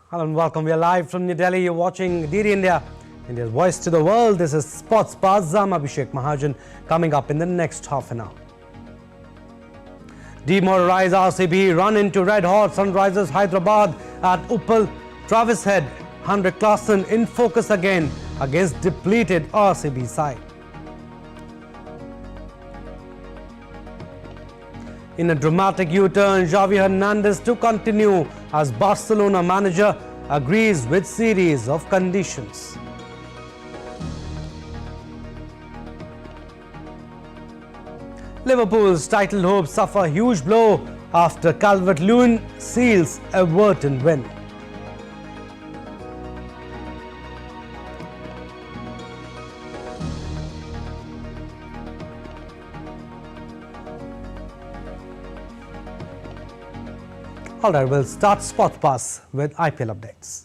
Hello and welcome. We are live from New Delhi. You're watching DD India, India's voice to the world. This is Sports Buzz. I'm Abhishek Mahajan. Coming up in the next half an hour. Demoralized RCB run into red hot Sunrisers Hyderabad at Uppal. Travis Head, 100 Klassen in focus again against depleted RCB side. In a dramatic U-turn, Xavi Hernandez to continue as Barcelona manager agrees with series of conditions. Liverpool's title hopes suffer huge blow after Calvert-Lewin seals Everton win. Alright, we'll start Sports Pass with IPL updates.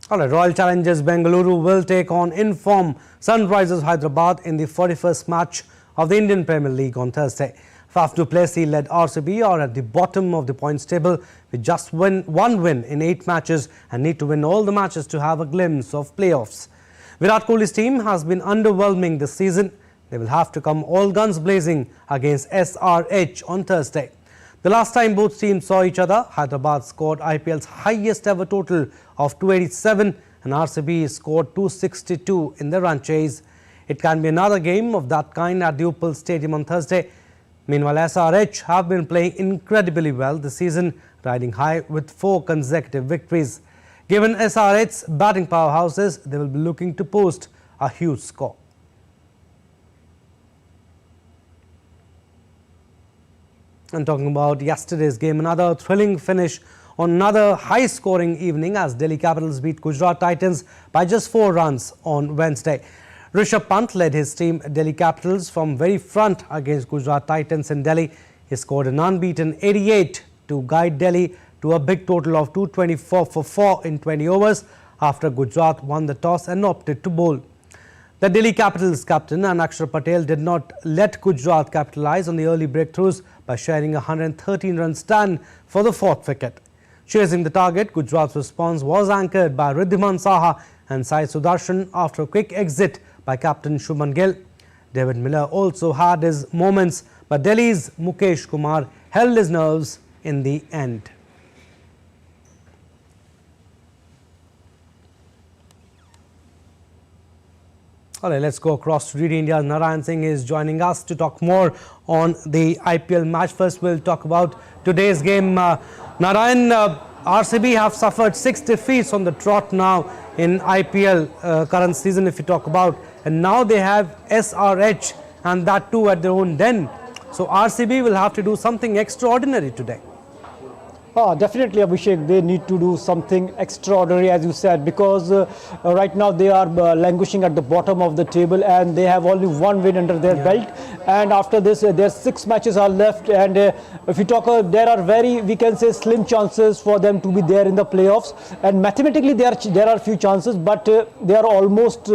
Alright, Royal Challengers Bengaluru will take on in-form Sunrisers Hyderabad in the 41st match of the Indian Premier League on Thursday. Faf du Plessis-led RCB are at the bottom of the points table with just one win in 8 matches and need to win all the matches to have a glimpse of playoffs. Virat Kohli's team has been underwhelming this season. They will have to come all guns blazing against SRH on Thursday. The last time both teams saw each other, Hyderabad scored IPL's highest ever total of 287 and RCB scored 262 in the run chase. It can be another game of that kind at the Uppal Stadium on Thursday. Meanwhile, SRH have been playing incredibly well this season, riding high with 4 consecutive victories. Given SRH's batting powerhouses, they will be looking to post a huge score. And talking about yesterday's game, another thrilling finish on another high-scoring evening as Delhi Capitals beat Gujarat Titans by just 4 runs on Wednesday. Rishabh Pant led his team Delhi Capitals from very front against Gujarat Titans in Delhi. He scored an unbeaten 88 to guide Delhi to a big total of 224 for 4 in 20 overs after Gujarat won the toss and opted to bowl. The Delhi Capitals captain Akshar Patel did not let Gujarat capitalize on the early breakthroughs by sharing a 113-run stand for the 4th wicket. Chasing the target, Gujarat's response was anchored by Riddhiman Saha and Sai Sudarshan after a quick exit by captain Shubman Gill. David Miller also had his moments, but Delhi's Mukesh Kumar held his nerves in the end. Alright, let's go across to DD India's Narayan Singh is joining us to talk more on the IPL match. First, we'll talk about today's game. Narayan, RCB have suffered 6 defeats on the trot now in IPL current season, if you talk about, and now they have SRH, and that too at their own den. So RCB will have to do something extraordinary today. Definitely, Abhishek, they need to do something extraordinary, as you said, because right now they are languishing at the bottom of the table and they have only 1 win under their belt. And after this, their 6 matches are left. And if you talk, there are we can say, slim chances for them to be there in the playoffs. And mathematically, there are few chances, but they are almost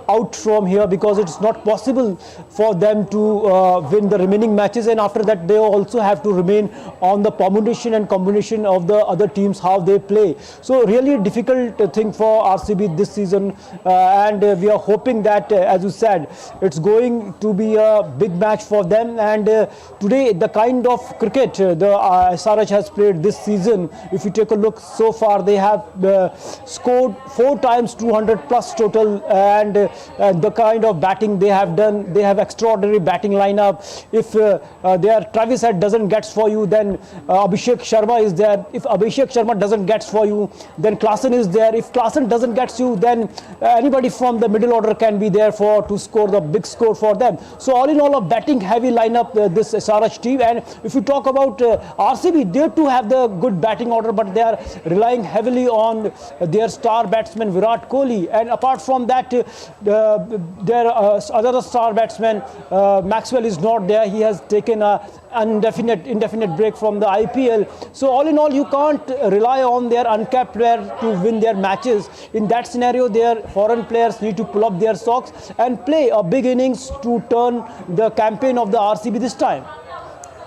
out from here because it's not possible for them to win the remaining matches. And after that, they also have to remain on the permutation and combination of the other teams, how they play. So really a difficult thing for RCB this season, and we are hoping that, as you said, it's going to be a big match for them. And today, the kind of cricket the SRH has played this season, if you take a look so far, they have scored 4 times 200 plus total, and the kind of batting they have done, they have extraordinary batting lineup. If their Travis Head doesn't get for you, then Abhishek Sharma is there. If Abhishek Sharma doesn't get for you, then Klassen is there. If Klassen doesn't get you, then anybody from the middle order can be there to score the big score for them. So all in all, a batting heavy lineup, this SRH team. And if you talk about RCB, they too have the good batting order, but they are relying heavily on their star batsman Virat Kohli. And apart from that, their other star batsman Maxwell is not there. He has taken a indefinite break from the IPL. So all all in all, you can't rely on their uncapped player to win their matches. In that scenario, their foreign players need to pull up their socks and play a big innings to turn the campaign of the RCB this time.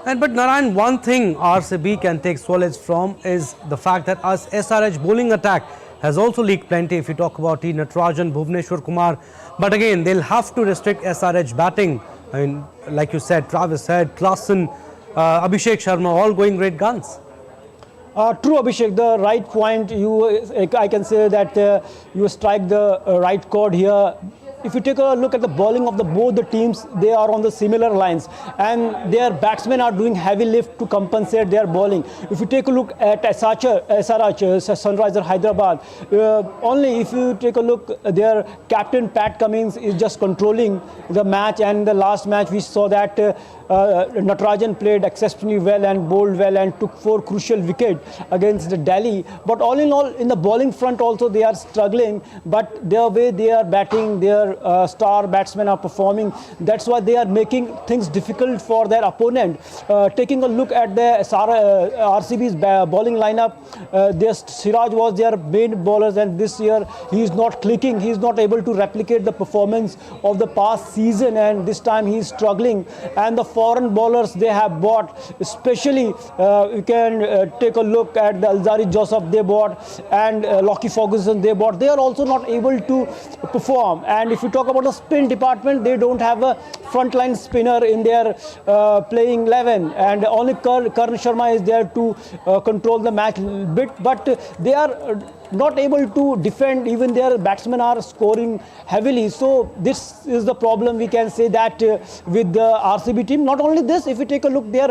But Narayan, one thing RCB can take solace from is the fact that us SRH bowling attack has also leaked plenty. If you talk about T. Natarajan, Bhuvneshwar Kumar, but again they'll have to restrict SRH batting. I mean, like you said, Travis Head, Klassen, Abhishek Sharma, all going great guns. True, Abhishek, the right point. I can say that you strike the right chord here. If you take a look at the bowling of both the teams, they are on the similar lines, and their batsmen are doing heavy lift to compensate their bowling. If you take a look at SRH, Sunrisers Hyderabad, only if you take a look, their captain Pat Cummins is just controlling the match, and the last match we saw that Natarajan played exceptionally well and bowled well and took 4 crucial wickets against the Delhi. But all in all, in the bowling front also they are struggling, but the way they are batting, their star batsmen are performing, that's why they are making things difficult for their opponent. Taking a look at the RCB's bowling lineup, Siraj was their main bowlers, and this year he is not clicking, he is not able to replicate the performance of the past season, and this time he is struggling. And the foreign bowlers they have bought, especially you can take a look at the Alzari Joseph they bought and Lockie Ferguson they bought. They are also not able to perform. And if you talk about the spin department, they don't have a frontline spinner in their playing 11, and only Karan Sharma is there to control the match a bit, but they are not able to defend. Even their batsmen are scoring heavily. So this is the problem, we can say, that with the RCB team. Not only this, if you take a look, their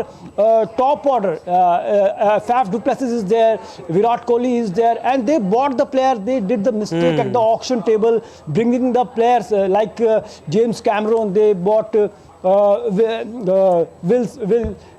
top order, Faf du Plessis is there, Virat Kohli is there, and they bought the player. They did the mistake at the auction table, bringing the players like James Cameron. They bought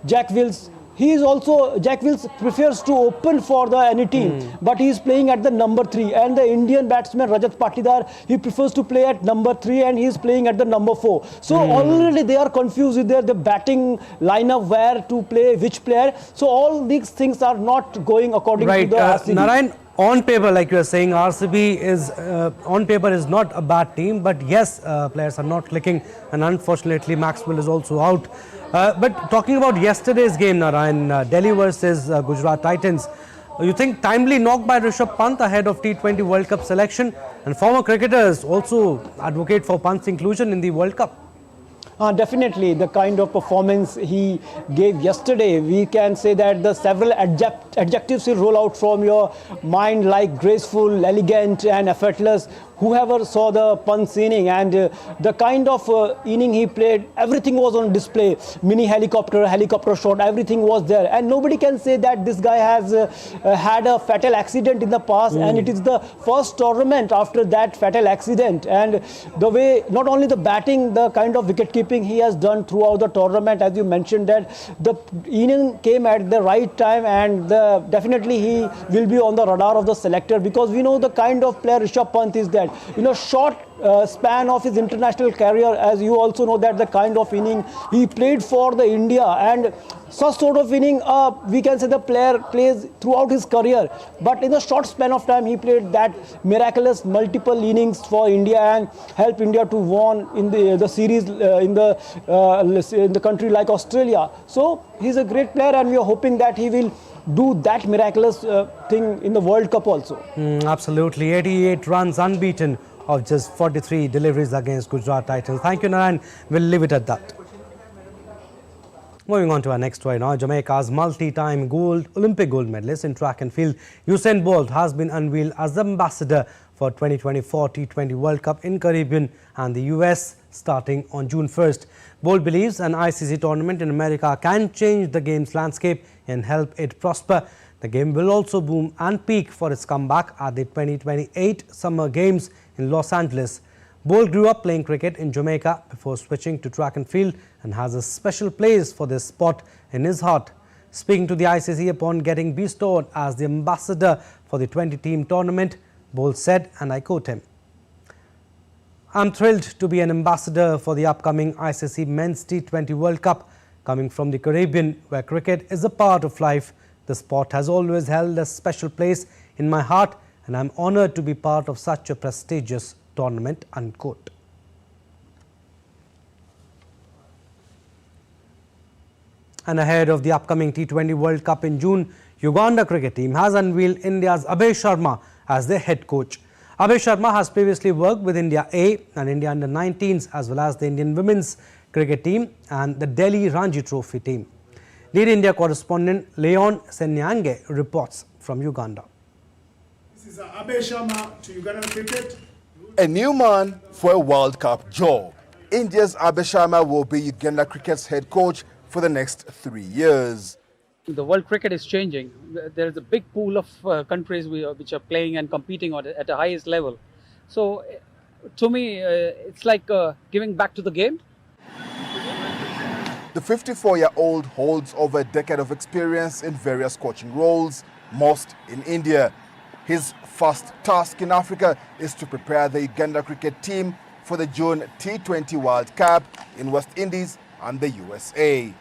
Jack Wills. Jack Wills prefers to open for any team, but he is playing at the number 3. And the Indian batsman Rajat Patidar, he prefers to play at number 3, and he is playing at the number 4. So already they are confused with the batting lineup, where to play which player. So all these things are not going according to the RCB. Narayan, on paper, like you are saying, RCB is on paper is not a bad team, but yes, players are not clicking, and unfortunately Maxwell is also out. But talking about yesterday's game, Narayan, Delhi versus Gujarat Titans, you think timely knock by Rishabh Pant ahead of T20 World Cup selection, and former cricketers also advocate for Pant's inclusion in the World Cup? Definitely, the kind of performance he gave yesterday, we can say that the several adjectives will roll out from your mind, like graceful, elegant and effortless. Whoever saw the Pant's inning, and the kind of inning he played, everything was on display. Mini helicopter shot, everything was there. And nobody can say that this guy has had a fatal accident in the past, and it is the first tournament after that fatal accident. And the way, not only the batting, the kind of wicket keeping he has done throughout the tournament, as you mentioned, that the inning came at the right time, and definitely he will be on the radar of the selector, because we know the kind of player Rishabh Pant is that. Short span of his international career, as you also know, that the kind of inning he played for the India, and such sort of inning, we can say the player plays throughout his career. But in a short span of time, he played that miraculous multiple innings for India and helped India to win in the series in the country like Australia. So he's a great player, and we are hoping that he will do that miraculous thing in the World Cup also. Absolutely. 88 runs unbeaten of just 43 deliveries against Gujarat Titans. Thank you, Narayan. We'll leave it at that. Moving on to our next story now. Jamaica's multi-time Olympic gold medalist in track and field, Usain Bolt, has been unveiled as ambassador for 2024 T20 World Cup in Caribbean and the US starting on June 1st. Bolt believes an ICC tournament in America can change the game's landscape and help it prosper. The game will also boom and peak for its comeback at the 2028 Summer Games in Los Angeles. Bolt grew up playing cricket in Jamaica before switching to track and field, and has a special place for this sport in his heart. Speaking to the ICC upon getting bestowed as the ambassador for the 20-team tournament, Bolt said, and I quote him, "I'm thrilled to be an ambassador for the upcoming ICC Men's T20 World Cup. Coming from the Caribbean, where cricket is a part of life, The sport has always held a special place in my heart and I am honoured to be part of such a prestigious tournament, unquote. And ahead of the upcoming T20 World Cup in June, Uganda cricket team has unveiled India's Abhay Sharma as their head coach. Abhay Sharma has previously worked with India A and India Under-19s as well as the Indian women's cricket team and the Delhi Ranji Trophy team. Lead India correspondent Leon Senyange reports from Uganda. This is Abhay Sharma to Ugandan cricket. A new man for a World Cup job. India's Abhay Sharma will be Uganda cricket's head coach for the next 3 years. The world cricket is changing. There is a big pool of countries which are playing and competing at the highest level. So, to me, it's like giving back to the game. The 54-year-old holds over a decade of experience in various coaching roles, most in India. His first task in Africa is to prepare the Uganda cricket team for the June T20 World Cup in West Indies and the USA.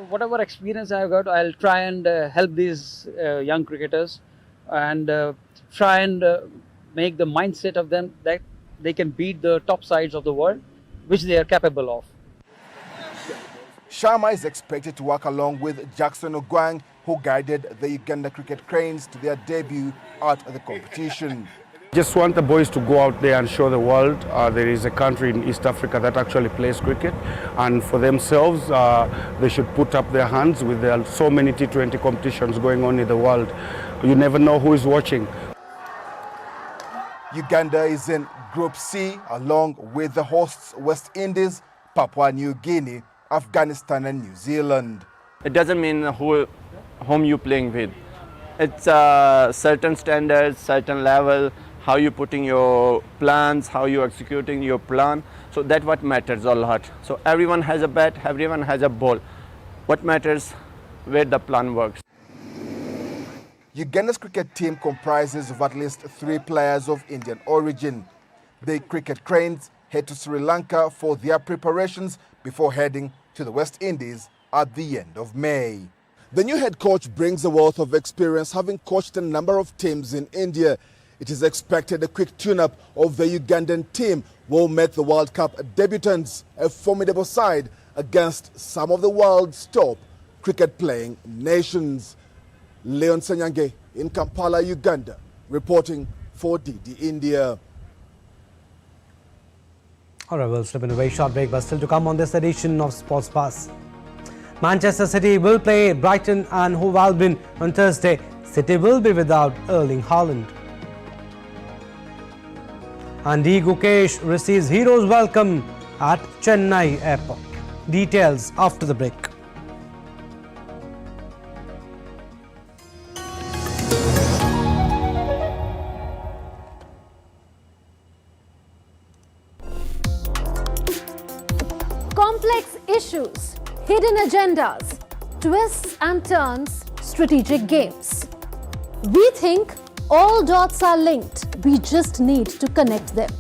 Whatever experience I've got, I'll try and help these young cricketers and try and make the mindset of them that they can beat the top sides of the world, which they are capable of. Sharma is expected to work along with Jackson Ogwang, who guided the Uganda cricket cranes to their debut at the competition. Just want the boys to go out there and show the world there is a country in East Africa that actually plays cricket, and for themselves they should put up their hands with so many T20 competitions going on in the world. You never know who is watching. Uganda is in Group C along with the hosts West Indies, Papua New Guinea, Afghanistan and New Zealand. It doesn't mean whom you're playing with. It's certain standards, certain level, how you're putting your plans, how you're executing your plan. So that's what matters a lot. So everyone has a bat, everyone has a ball. What matters, where the plan works. Uganda's cricket team comprises of at least 3 players of Indian origin. The cricket cranes head to Sri Lanka for their preparations before heading to the West Indies at the end of May. The new head coach brings a wealth of experience, having coached a number of teams in India. It is expected a quick tune-up of the Ugandan team will make the World Cup debutants a formidable side against some of the world's top cricket-playing nations. Leon Senyange in Kampala, Uganda, reporting for DD India. All right, we'll slip in a very short break, but still to come on this edition of Sports Pass. Manchester City will play Brighton and Hove Albion on Thursday. City will be without Erling Haaland. And D. Gukesh receives hero's welcome at Chennai Airport. Details after the break. Complex issues, hidden agendas, twists and turns, strategic games. We think all dots are linked. We just need to connect them.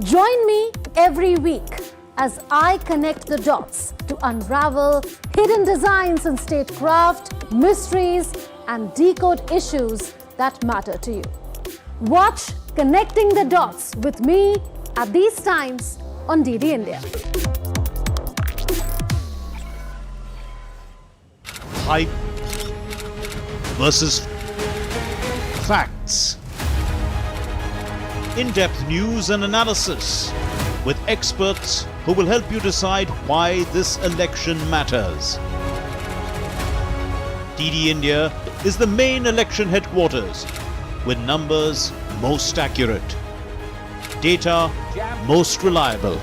Join me every week as I connect the dots to unravel hidden designs in statecraft, mysteries, and decode issues that matter to you. Watch Connecting the Dots with me at these times on DD India. Hype versus facts. In-depth news and analysis with experts who will help you decide why this election matters. DD India is the main election headquarters with numbers most accurate, data most reliable,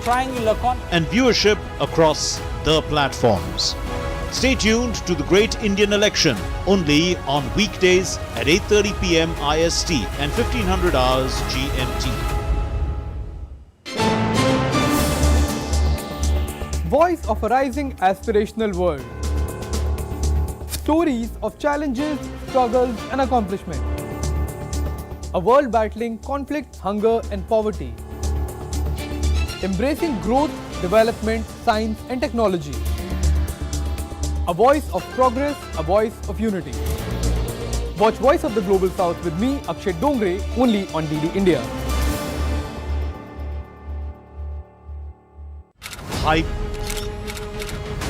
and viewership across the platforms. Stay tuned to the Great Indian Election only on weekdays at 8:30 p.m. IST and 1500 hours GMT. Voice of a rising aspirational world. Stories of challenges, struggles and accomplishment. A world battling conflict, hunger and poverty. Embracing growth, development, science and technology. A voice of progress, a voice of unity. Watch Voice of the Global South with me, Akshay Dongre, only on DD India. Hype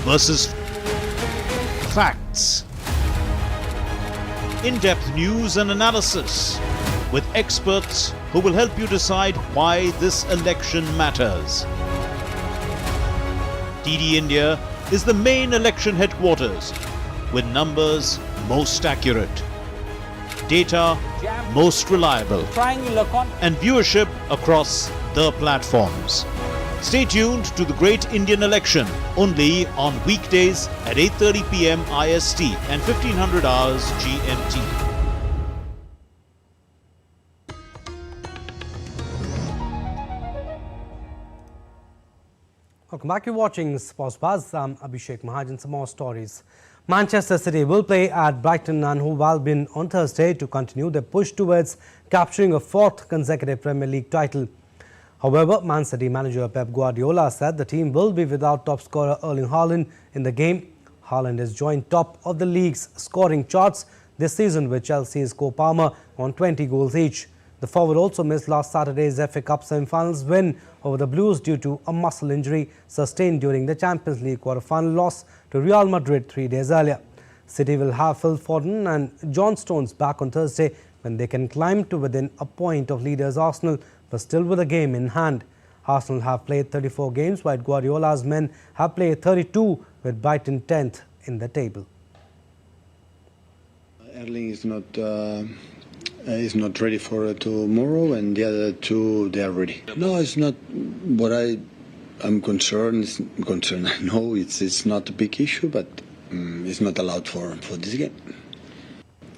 versus facts. In-depth news and analysis with experts who will help you decide why this election matters. DD India is the main election headquarters with numbers most accurate, data most reliable, and viewership across the platforms. Stay tuned to the Great Indian Election only on weekdays at 8:30 p.m. IST and 1500 hours GMT. Welcome back. You're watching Sports Buzz. I'm Abhishek Mahajan. Some more stories. Manchester City will play at Brighton and Hove Albion on Thursday to continue their push towards capturing a fourth consecutive Premier League title. However, Man City manager Pep Guardiola said the team will be without top scorer Erling Haaland in the game. Haaland has joined top of the league's scoring charts this season with Chelsea's Cole Palmer on 20 goals each. The forward also missed last Saturday's FA Cup semi-finals win over the Blues due to a muscle injury sustained during the Champions League quarter-final loss to Real Madrid 3 days earlier. City will have Phil Foden and John Stones back on Thursday when they can climb to within a point of leaders Arsenal, but still with a game in hand. Arsenal have played 34 games, while Guardiola's men have played 32, with Brighton 10th in the table. Erling is not ready for tomorrow, and the other two, they are ready. No, it's not what I'm concerned. I know it's not a big issue, but it's not allowed for this game.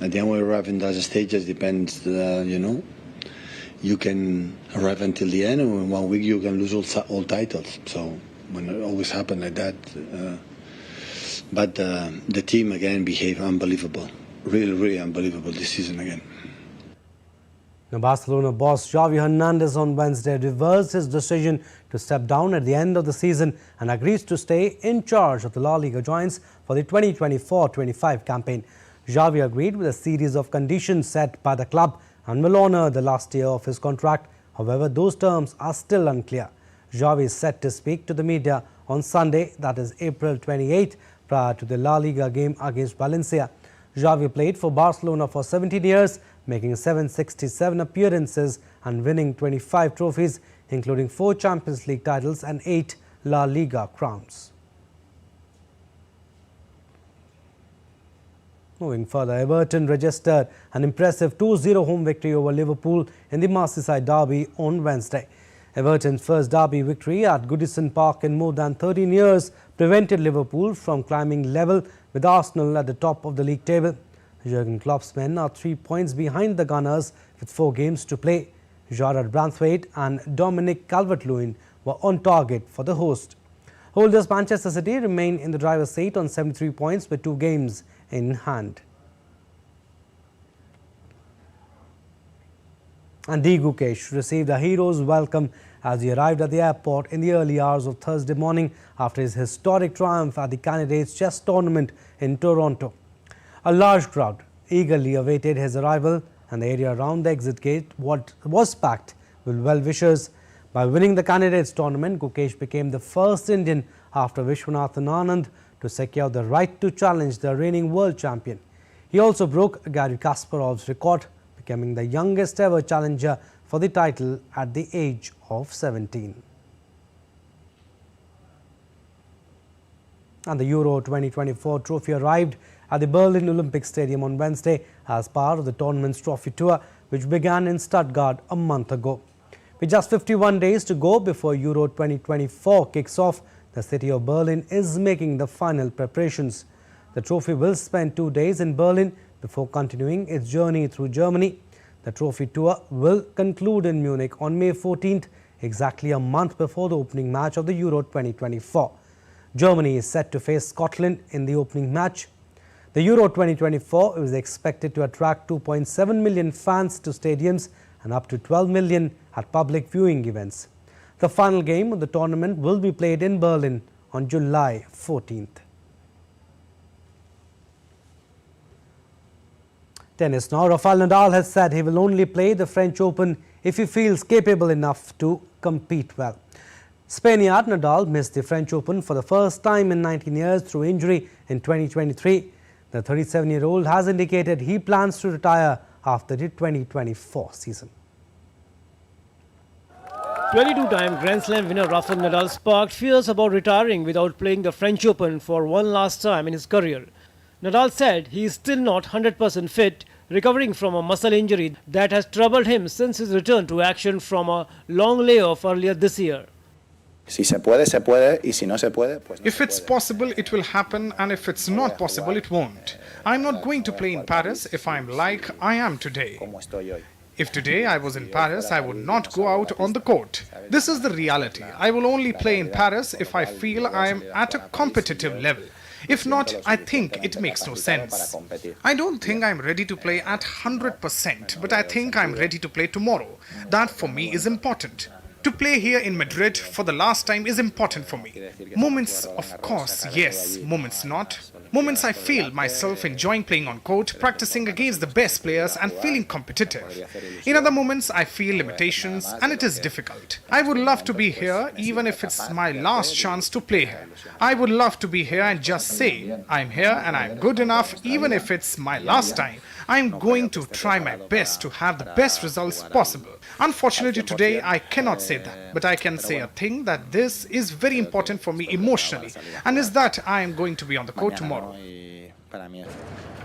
At the end, we arrive in that stage, it depends, You can arrive until the end, and in 1 week you can lose all titles. So, when it always happens like that. But the team, again, behave unbelievable. Really, really unbelievable this season again. Now, Barcelona boss Xavi Hernandez on Wednesday reversed his decision to step down at the end of the season and agrees to stay in charge of the La Liga giants for the 2024-25 campaign. Xavi agreed with a series of conditions set by the club and will honour the last year of his contract. However, those terms are still unclear. Xavi is set to speak to the media on Sunday, that is April 28, prior to the La Liga game against Valencia. Xavi played for Barcelona for 17 years, making 767 appearances and winning 25 trophies, including 4 Champions League titles and 8 La Liga crowns. Moving further, Everton registered an impressive 2-0 home victory over Liverpool in the Merseyside derby on Wednesday. Everton's first derby victory at Goodison Park in more than 13 years prevented Liverpool from climbing level with Arsenal at the top of the league table. Jurgen Klopp's men are 3 points behind the Gunners with 4 games to play. Jarrad Branthwaite and Dominic Calvert-Lewin were on target for the host. Holders Manchester City remain in the driver's seat on 73 points with 2 games in hand. And D. Gukesh received a hero's welcome as he arrived at the airport in the early hours of Thursday morning after his historic triumph at the Candidates Chess Tournament in Toronto. A large crowd eagerly awaited his arrival, and the area around the exit gate was packed with well-wishers. By winning the Candidates Tournament, Gukesh became the first Indian after Vishwanathan Anand to secure the right to challenge the reigning world champion. He also broke Garry Kasparov's record, becoming the youngest ever challenger for the title at the age of 17. And the Euro 2024 trophy arrived at the Berlin Olympic Stadium on Wednesday as part of the tournament's trophy tour, which began in Stuttgart a month ago. With just 51 days to go before Euro 2024 kicks off, the city of Berlin is making the final preparations. The trophy will spend 2 days in Berlin before continuing its journey through Germany. The trophy tour will conclude in Munich on May 14th, exactly a month before the opening match of the Euro 2024. Germany is set to face Scotland in the opening match. The Euro 2024 is expected to attract 2.7 million fans to stadiums and up to 12 million at public viewing events. The final game of the tournament will be played in Berlin on July 14th. Tennis now. Rafael Nadal has said he will only play the French Open if he feels capable enough to compete well. Spaniard Nadal missed the French Open for the first time in 19 years through injury in 2023. The 37-year-old has indicated he plans to retire after the 2024 season. 22-time Grand Slam winner Rafael Nadal sparked fears about retiring without playing the French Open for one last time in his career. Nadal said he is still not 100% fit, recovering from a muscle injury that has troubled him since his return to action from a long layoff earlier this year. If it's possible, it will happen, and if it's not possible, it won't. I'm not going to play in Paris if I'm like I am today. If today I was in Paris, I would not go out on the court. This is the reality. I will only play in Paris if I feel I am at a competitive level. If not, I think it makes no sense. I don't think I'm ready to play at 100%, but I think I'm ready to play tomorrow. That for me is important. To play here in Madrid for the last time is important for me. Moments, of course, yes. Moments not. Moments I feel myself enjoying playing on court, practicing against the best players and feeling competitive. In other moments, I feel limitations and it is difficult. I would love to be here even if it's my last chance to play here. I would love to be here and just say, I'm here and I'm good enough even if it's my last time. I'm going to try my best to have the best results possible. Unfortunately, today I cannot say that, but I can say a thing that this is very important for me emotionally, and is that I am going to be on the court tomorrow.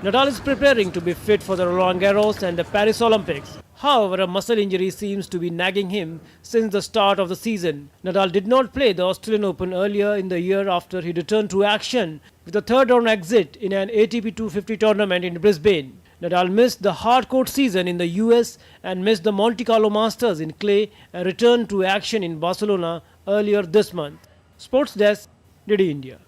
Nadal is preparing to be fit for the Roland Garros and the Paris Olympics. However, a muscle injury seems to be nagging him since the start of the season. Nadal did not play the Australian Open earlier in the year after he returned to action with a third-round exit in an ATP 250 tournament in Brisbane. Nadal missed the hard-court season in the US and missed the Monte Carlo Masters in clay and returned to action in Barcelona earlier this month. Sports Desk, DD India.